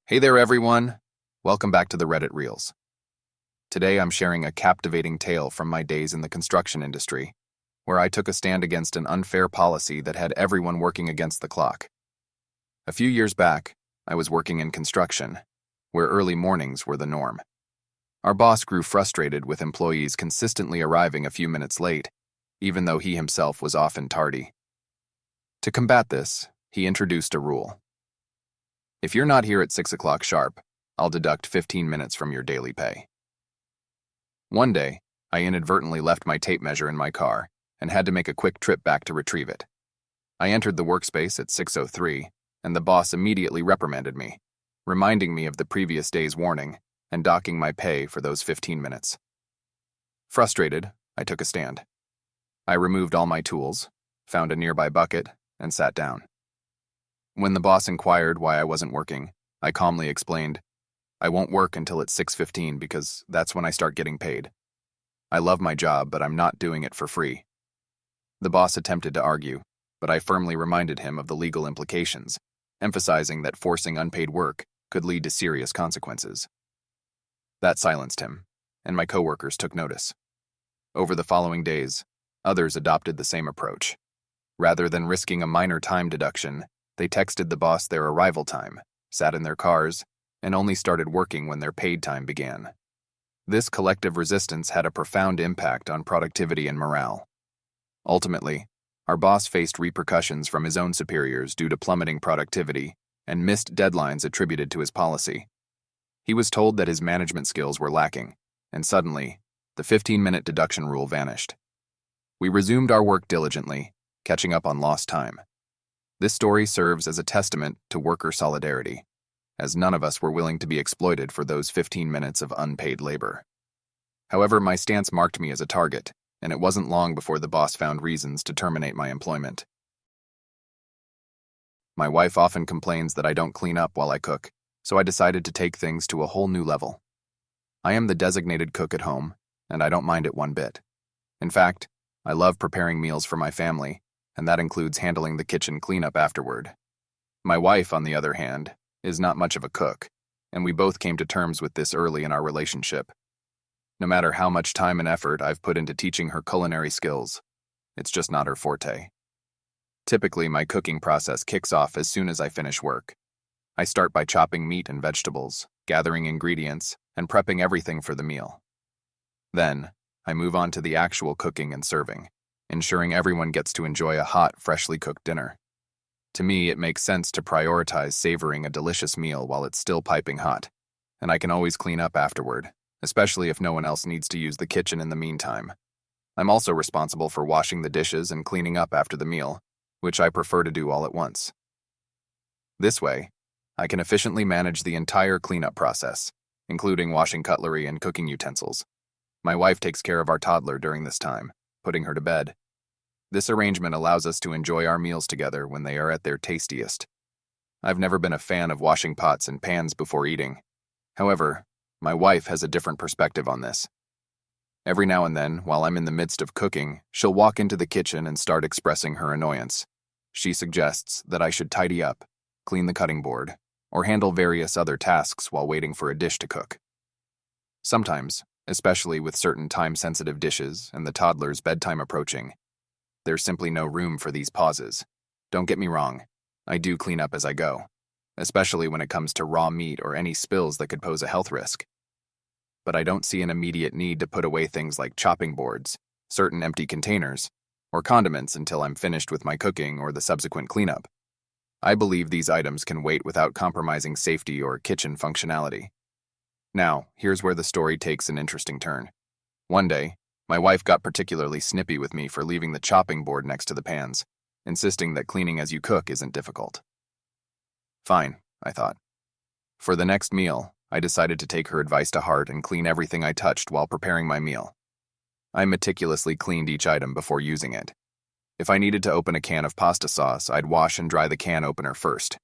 Hey there, everyone! Welcome back to the Reddit Reels. Today I'm sharing a captivating tale from my days in the construction industry, where I took a stand against an unfair policy that had everyone working against the clock. A few years back, I was working in construction, where early mornings were the norm. Our boss grew frustrated with employees consistently arriving a few minutes late, even though he himself was often tardy. To combat this, he introduced a rule. If you're not here at 6 o'clock sharp, I'll deduct 15 minutes from your daily pay. One day, I inadvertently left my tape measure in my car and had to make a quick trip back to retrieve it. I entered the workspace at 6:03, and the boss immediately reprimanded me, reminding me of the previous day's warning and docking my pay for those 15 minutes. Frustrated, I took a stand. I removed all my tools, found a nearby bucket, and sat down. When the boss inquired why I wasn't working, I calmly explained, I won't work until it's 6:15 because that's when I start getting paid. I love my job, but I'm not doing it for free. The boss attempted to argue, but I firmly reminded him of the legal implications, emphasizing that forcing unpaid work could lead to serious consequences. That silenced him, and my coworkers took notice. Over the following days, others adopted the same approach. Rather than risking a minor time deduction, they texted the boss their arrival time, sat in their cars, and only started working when their paid time began. This collective resistance had a profound impact on productivity and morale. Ultimately, our boss faced repercussions from his own superiors due to plummeting productivity and missed deadlines attributed to his policy. He was told that his management skills were lacking, and suddenly, the 15-minute deduction rule vanished. We resumed our work diligently, catching up on lost time. This story serves as a testament to worker solidarity, as none of us were willing to be exploited for those 15 minutes of unpaid labor. However, my stance marked me as a target, and it wasn't long before the boss found reasons to terminate my employment. My wife often complains that I don't clean up while I cook, so I decided to take things to a whole new level. I am the designated cook at home, and I don't mind it one bit. In fact, I love preparing meals for my family, and that includes handling the kitchen cleanup afterward. My wife, on the other hand, is not much of a cook, and we both came to terms with this early in our relationship. No matter how much time and effort I've put into teaching her culinary skills, it's just not her forte. Typically, my cooking process kicks off as soon as I finish work. I start by chopping meat and vegetables, gathering ingredients, and prepping everything for the meal. Then, I move on to the actual cooking and serving, ensuring everyone gets to enjoy a hot, freshly cooked dinner. To me, it makes sense to prioritize savoring a delicious meal while it's still piping hot, and I can always clean up afterward, especially if no one else needs to use the kitchen in the meantime. I'm also responsible for washing the dishes and cleaning up after the meal, which I prefer to do all at once. This way, I can efficiently manage the entire cleanup process, including washing cutlery and cooking utensils. My wife takes care of our toddler during this time, putting her to bed. This arrangement allows us to enjoy our meals together when they are at their tastiest. I've never been a fan of washing pots and pans before eating. However, my wife has a different perspective on this. Every now and then, while I'm in the midst of cooking, she'll walk into the kitchen and start expressing her annoyance. She suggests that I should tidy up, clean the cutting board, or handle various other tasks while waiting for a dish to cook. Sometimes, especially with certain time-sensitive dishes and the toddler's bedtime approaching, there's simply no room for these pauses. Don't get me wrong, I do clean up as I go, especially when it comes to raw meat or any spills that could pose a health risk. But I don't see an immediate need to put away things like chopping boards, certain empty containers, or condiments until I'm finished with my cooking or the subsequent cleanup. I believe these items can wait without compromising safety or kitchen functionality. Now, here's where the story takes an interesting turn. One day, my wife got particularly snippy with me for leaving the chopping board next to the pans, insisting that cleaning as you cook isn't difficult. Fine, I thought. For the next meal, I decided to take her advice to heart and clean everything I touched while preparing my meal. I meticulously cleaned each item before using it. If I needed to open a can of pasta sauce, I'd wash and dry the can opener first.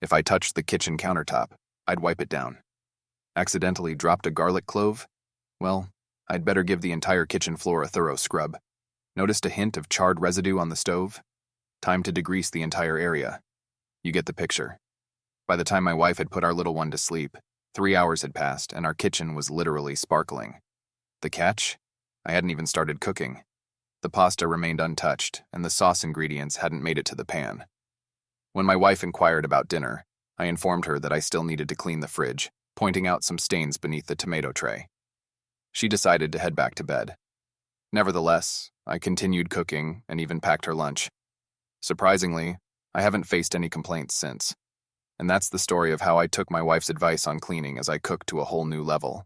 If I touched the kitchen countertop, I'd wipe it down. Accidentally dropped a garlic clove? Well, I'd better give the entire kitchen floor a thorough scrub. Noticed a hint of charred residue on the stove? Time to degrease the entire area. You get the picture. By the time my wife had put our little one to sleep, 3 hours had passed and our kitchen was literally sparkling. The catch? I hadn't even started cooking. The pasta remained untouched, and the sauce ingredients hadn't made it to the pan. When my wife inquired about dinner, I informed her that I still needed to clean the fridge, pointing out some stains beneath the tomato tray. She decided to head back to bed. Nevertheless, I continued cooking and even packed her lunch. Surprisingly, I haven't faced any complaints since. And that's the story of how I took my wife's advice on cleaning as I cooked to a whole new level.